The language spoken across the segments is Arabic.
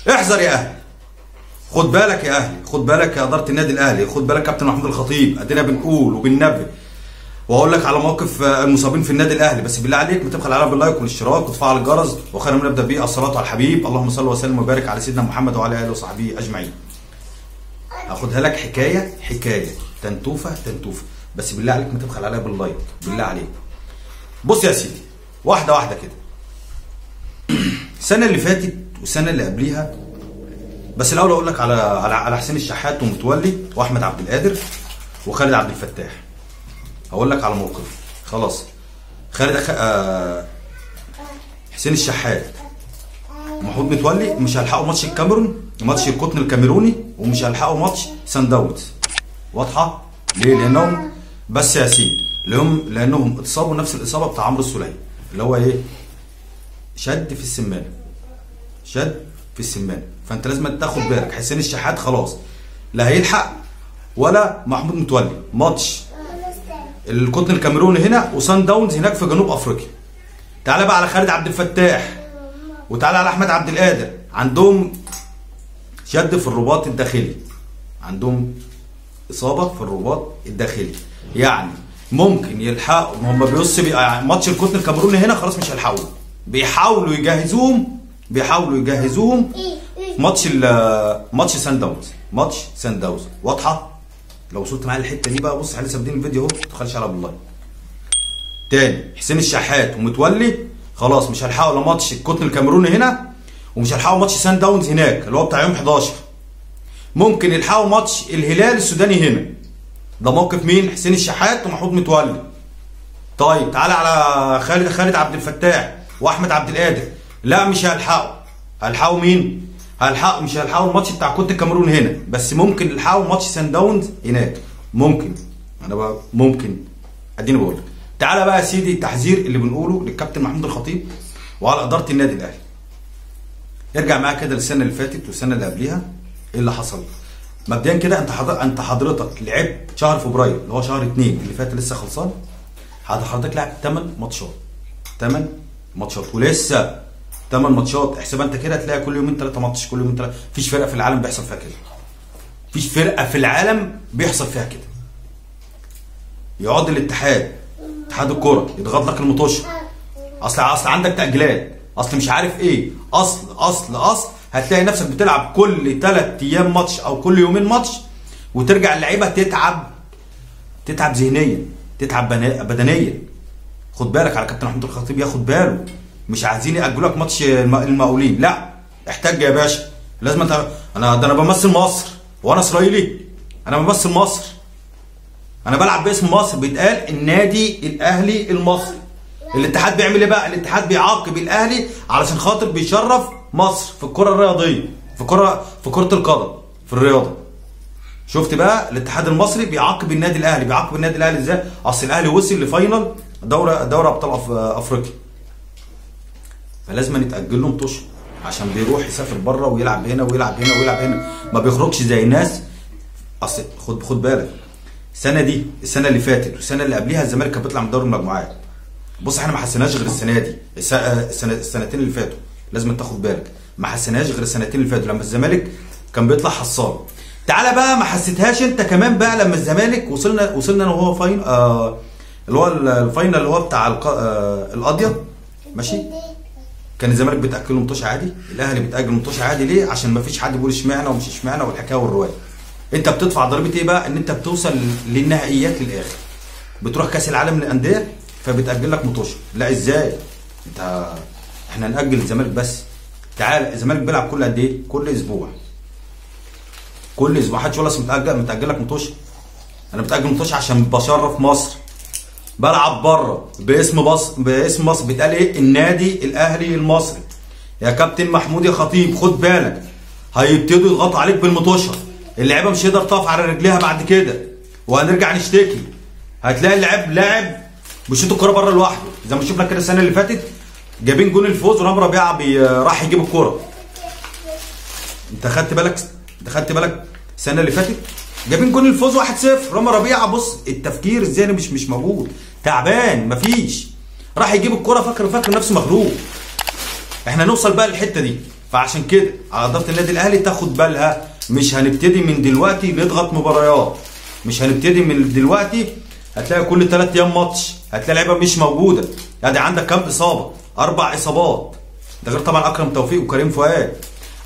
احذر يا اهلي، خد بالك يا اهلي، خد بالك يا اداره النادي الاهلي، خد بالك كابتن محمود الخطيب. ادينا بنقول وبننبه واقول لك على موقف المصابين في النادي الاهلي، بس بالله عليك ما تبخل عليها باللايك والاشتراك وتفعل الجرس. وخير ما نبدا به الصلاه على الحبيب، اللهم صل وسلم وبارك على سيدنا محمد وعلى اله وصحبه اجمعين. هاخدها لك حكايه تنتوفه، بس بالله عليك ما تبخل عليها باللايك، بالله عليك. بص يا سيدي، واحده واحده كده. السنه اللي فاتت والسنه اللي قبليها، بس الاول اقول لك على حسين الشحات ومتولي واحمد عبد القادر وخالد عبد الفتاح. هقول لك على موقف. خلاص حسين الشحات ومحمود متولي مش هيلحقوا ماتش الكاميرون، ماتش القطن الكاميروني، ومش هيلحقوا ماتش سان داونز. واضحه؟ ليه؟ لانهم بس يا سيدي لانهم اتصابوا نفس الاصابه بتاع عمرو السوليه، اللي هو ايه؟ شد في السمانه. فانت لازم تاخد بالك. حسين الشحات خلاص لا هيلحق ولا محمود متولي ماتش القطن الكاميروني هنا وسان داونز هناك في جنوب افريقيا. تعالى بقى على خالد عبد الفتاح وتعالى على احمد عبد القادر، عندهم شد في الرباط الداخلي، عندهم اصابه في الرباط الداخلي. يعني ممكن يلحقوا هم يعني ماتش القطن الكاميروني هنا خلاص مش هيلحقوه، بيحاولوا يجهزوهم ماتش سان داونز. واضحه؟ لو وصلت معايا الحته دي بقى، بص احنا لسه بادئين الفيديو اهو، ما تدخلش على بالله. تاني، حسين الشحات ومتولي خلاص مش هيلحقوا لا ماتش القطن الكاميروني هنا، ومش هيلحقوا ماتش سان داونز هناك اللي هو بتاع يوم 11. ممكن يلحقوا ماتش الهلال السوداني هنا. ده موقف مين؟ حسين الشحات ومحمود متولي. طيب تعالى على خالد عبد الفتاح واحمد عبد القادر، لا مش هيلحقوا مين؟ مش هيلحقوا الماتش بتاع القطن الكاميرون هنا، بس ممكن يلحقوا ماتش سان داونز هناك. ممكن اديني بقول لك. تعالى بقى يا سيدي التحذير اللي بنقوله للكابتن محمود الخطيب وعلى اداره النادي الاهلي. ارجع معايا كده للسنه اللي فاتت والسنه اللي قبليها، ايه اللي حصل؟ مبدئيا كده انت حضرتك لعبت شهر فبراير اللي هو شهر 2 اللي فات لسه خلصان، حضرتك لعب 8 ماتشات ولسه 8 ماتشات. احسب انت كده هتلاقي كل يومين 3 ماتش، كل يومين 3. مفيش فرقه في العالم بيحصل فيها كده. يقعد اتحاد الكوره يضغط لك المطوشه، اصل عندك تاجيلات، اصل مش عارف ايه، اصل هتلاقي نفسك بتلعب كل 3 ايام ماتش او كل يومين ماتش، وترجع اللعيبه تتعب ذهنيا، تتعب بدنيا. خد بالك على كابتن محمود الخطيب، ياخد باله. مش عايزين ياجلوا لك ماتش المقاولين، لا احتاج يا باشا، لازم انا بمثل مصر وانا اسرائيلي، انا بمثل مصر، انا بلعب باسم مصر، بيتقال النادي الاهلي المصري. الاتحاد بيعمل ايه بقى؟ الاتحاد بيعاقب الاهلي علشان خاطر بيشرف مصر في الكره الرياضيه، في كره القدم، في الرياضه. شفت بقى الاتحاد المصري بيعاقب النادي الاهلي ازاي؟ اصل الاهلي وصل لفاينل دوري ابطال افريقيا، فلازم يتاجل له مطوشه عشان بيروح يسافر بره ويلعب هنا ويلعب هنا، ما بيخرجش زي الناس. اصل خد بالك، السنه اللي فاتت والسنه اللي قبليها الزمالك كان بيطلع من دوري المجموعات. بص احنا ما حسيناش غير السنه دي، السنتين اللي فاتوا، لازم تاخد بالك، ما حسيناش غير السنتين اللي فاتوا لما الزمالك كان بيطلع حصان. تعالى بقى ما حسيتهاش انت كمان بقى لما الزمالك وصلنا انا وهو فاين اللي هو الفاينل اللي هو بتاع القاضيه، ماشي؟ كان الزمالك بيتاجل له مطوشه عادي، الاهلي بيتاجل مطوشه عادي. ليه؟ عشان ما فيش حد يقول اشمعنى ومش اشمعنى والحكايه والروايه. انت بتدفع ضريبه ايه بقى؟ ان انت بتوصل للنهائيات للاخر، بتروح كاس العالم للانديه فبتاجل لك مطوشه. لا ازاي؟ احنا ناجل الزمالك بس. تعال الزمالك بيلعب كل قد ايه؟ كل اسبوع محدش يقول اصل متاجل لك مطوشه. انا متاجل مطوشه عشان بشرف مصر، بلعب بره باسم مصر. بيتقال ايه؟ النادي الاهلي المصري. يا كابتن محمود يا خطيب خد بالك، هيبتدوا يضغطوا عليك بالمطوشه، اللعيبه مش هتقدر تقف على رجليها بعد كده، وهنرجع نشتكي. هتلاقي لاعب بيشوط الكوره بره لوحده، زي ما شفنا كده السنه اللي فاتت جايبين جون الفوز ورامي ربيعه راح يجيب الكوره. انت خدت بالك السنه اللي فاتت جايبين جون الفوز 1-0، رامي ربيعه بص التفكير الذهني مش موجود، تعبان، مفيش، راح يجيب الكوره فاكر نفسه مغلوب. احنا نوصل بقى للحته دي، فعشان كده على اداره النادي الاهلي تاخد بالها، مش هنبتدي من دلوقتي نضغط مباريات، مش هنبتدي من دلوقتي. هتلاقي كل 3 ايام ماتش، هتلاقي لعيبه مش موجوده. يعني عندك كام اصابه؟ 4 اصابات، ده غير طبعا اكرم توفيق وكريم فؤاد.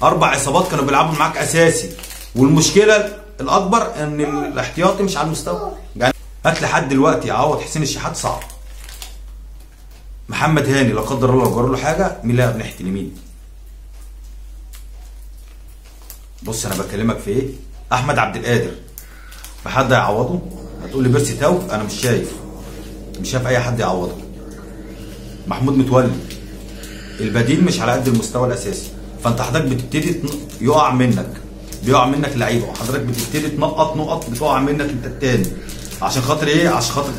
4 اصابات كانوا بيلعبوا معاك اساسي، والمشكله الاكبر ان الاحتياطي مش على المستوى. يعني هات لحد دلوقتي يعوض حسين الشحات صعب. محمد هاني لا قدر الله لو جرى له حاجه مين لاعب ناحيه اليمين؟ بص انا بكلمك في ايه؟ احمد عبد القادر في حد هيعوضه؟ هتقول لي بيرسي تاو، انا مش شايف اي حد يعوضه. محمود متولي البديل مش على قد المستوى الاساسي، فانت حضرتك بتبتدي بيقع منك لعيبه، وحضرتك بتبتدي تنقط نقط بتقع منك انت التاني. عشان خاطر ايه؟ عشان خاطر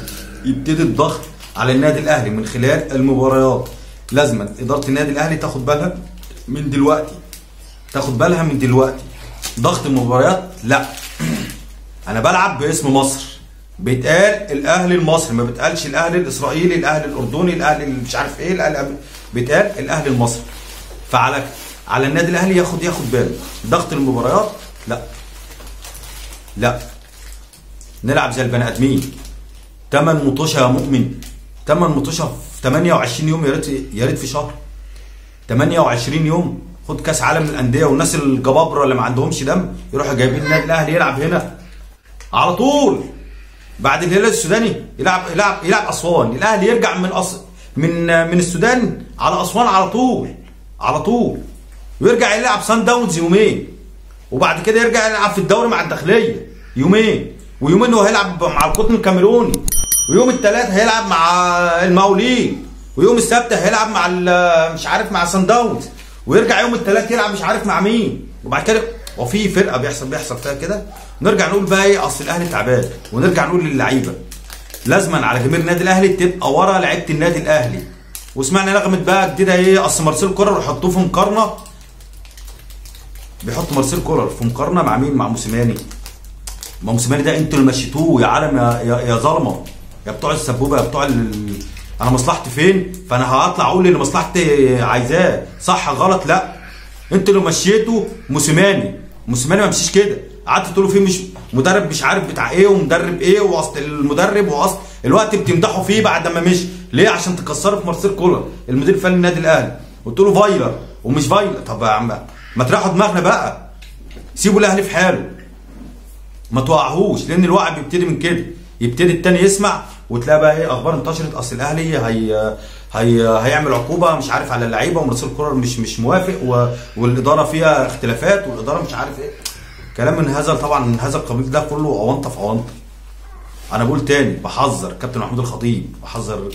يبتدي الضغط على النادي الاهلي من خلال المباريات. لازم اداره النادي الاهلي تاخد بالها من دلوقتي. ضغط المباريات لا، انا بلعب باسم مصر، بيتقال الاهلي المصري، ما بيتقالش الاهلي الاسرائيلي، الاهلي الاردني، الاهلي مش عارف ايه، الاهلي بيتقال الاهلي المصري. فعلى النادي الاهلي ياخد باله. ضغط المباريات لا، نلعب زي البني ادمين. 8 مطوشه يا مؤمن، 8 مطوشه في 28 يوم، يا ريت في شهر. 28 يوم خد كاس عالم للانديه، والناس الجبابره اللي ما عندهمش دم يروحوا جايبين النادي الاهلي يلعب هنا على طول. بعد الهلال السوداني يلعب اسوان، الاهلي يرجع من السودان على اسوان على طول، ويرجع يلعب سان داونز يومين، وبعد كده يرجع يلعب في الدوري مع الداخليه يومين، ويومين هو هيلعب مع القطن الكاميروني، ويوم الثلاث هيلعب مع المقاولين، ويوم السبت هيلعب مع مش عارف مع سان داونز، ويرجع يوم الثلاث يلعب مش عارف مع مين. وبعد كده وفي فرقه بيحصل فيها كده، نرجع نقول بقى ايه؟ اصل الاهلي تعبان، ونرجع نقول للعيبه لازما على جماهير النادي الاهلي تبقى ورا لعيبه النادي الاهلي. وسمعنا نغمه بقى جديده ايه؟ اصل مارسيل كولر يحطوه في مقارنه، بيحط مارسيل كولر في مقارنه مع مين؟ مع موسيماني. ما موسيماني ده انتوا اللي مشيتوه يا عالم يا ظلمه، يا بتوع السبوبه، يا بتوع انا مصلحتي فين؟ فانا هطلع اقول اللي مصلحتي عايزاه، صح غلط؟ لا، انتوا اللي مشيتوا موسيماني ما مشيش كده. قعدت تقولوا فيه مش مدرب مش عارف بتاع ايه ومدرب ايه، واصل المدرب واصل الوقت بتمدحوا فيه بعد ما مشي ليه؟ عشان تكسروا في مارسيل كولر المدير الفني للنادي الاهلي، قلت له فايلر ومش فايلر. طب يا عم ما تريحوا دماغنا بقى، سيبوا الاهلي في حاله، ما توقعهوش، لان الوعي بيبتدي من كده، يبتدي التاني يسمع، وتلاقي بقى ايه؟ اخبار انتشرت اصل الاهلي هيعمل عقوبه مش عارف على اللعيبه، ومارسيل كولر مش موافق، والاداره فيها اختلافات، والاداره مش عارف ايه، كلام من هذا طبعا من هذا القبيل ده كله اونطه في اونطه. انا بقول تاني، بحذر كابتن محمود الخطيب، بحذر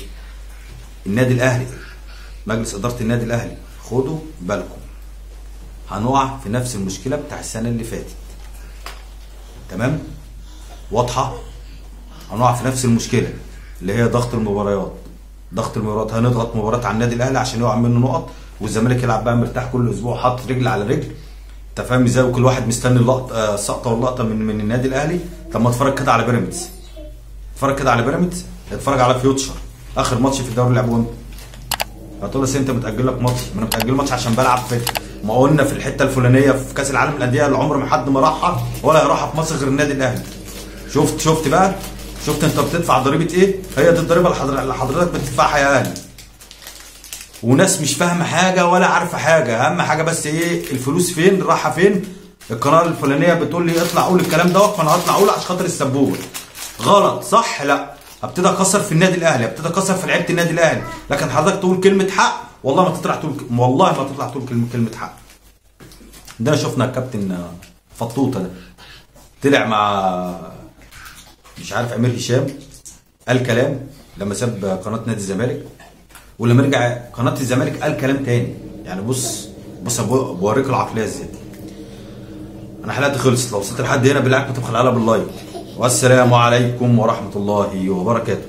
النادي الاهلي، مجلس اداره النادي الاهلي، خدوا بالكم، هنقع في نفس المشكله بتاع السنه اللي فاتت. تمام؟ واضحه؟ هنقع في نفس المشكله اللي هي ضغط المباريات. هنضغط مباراه على النادي الاهلي عشان يقع منه نقط، والزمالك يلعب بقى مرتاح كل اسبوع حاطط رجل على رجل. انت فاهم ازاي؟ وكل واحد مستني السقطه واللقطه من النادي الاهلي. طب ما اتفرج كده على بيراميدز، اتفرج على فيوتشر، اخر ماتش في الدوري لعبوه امتى؟ هتقول لي انت متاجل لك ماتش، ما انا متاجل ماتش عشان بلعب في، ما قلنا في الحته الفلانيه في كاس العالم للانديه اللي عمر ما حد ما راحها ولا هيروحها في مصر غير النادي الاهلي. شفت بقى؟ شفت انت بتدفع ضريبه ايه؟ هي دي الضريبه اللي حضرتك بتدفعها يا اهلي. وناس مش فاهمه حاجه ولا عارفه حاجه، اهم حاجه بس ايه؟ الفلوس فين؟ رايحه فين؟ القناه الفلانيه بتقول لي اطلع قول الكلام دوت، فانا هطلع اقول عشان خاطر السبوبه. غلط صح؟ لا، ابتدي اكسر في النادي الاهلي، ابتدي اكسر في لعيبه النادي الاهلي، لكن حضرتك تقول كلمه حق والله ما تطلع تقول كلمه حق. ده شفنا الكابتن فطوطه ده طلع مع مش عارف امير هشام، قال كلام لما ساب قناه نادي الزمالك، ولما رجع قناه الزمالك قال كلام تاني. يعني بص بوريك العقليه ازاي. انا حلقتي خلصت، لو وصلت لحد هنا بالله عليك ما تبخل عليها باللايك، والسلام عليكم ورحمه الله وبركاته.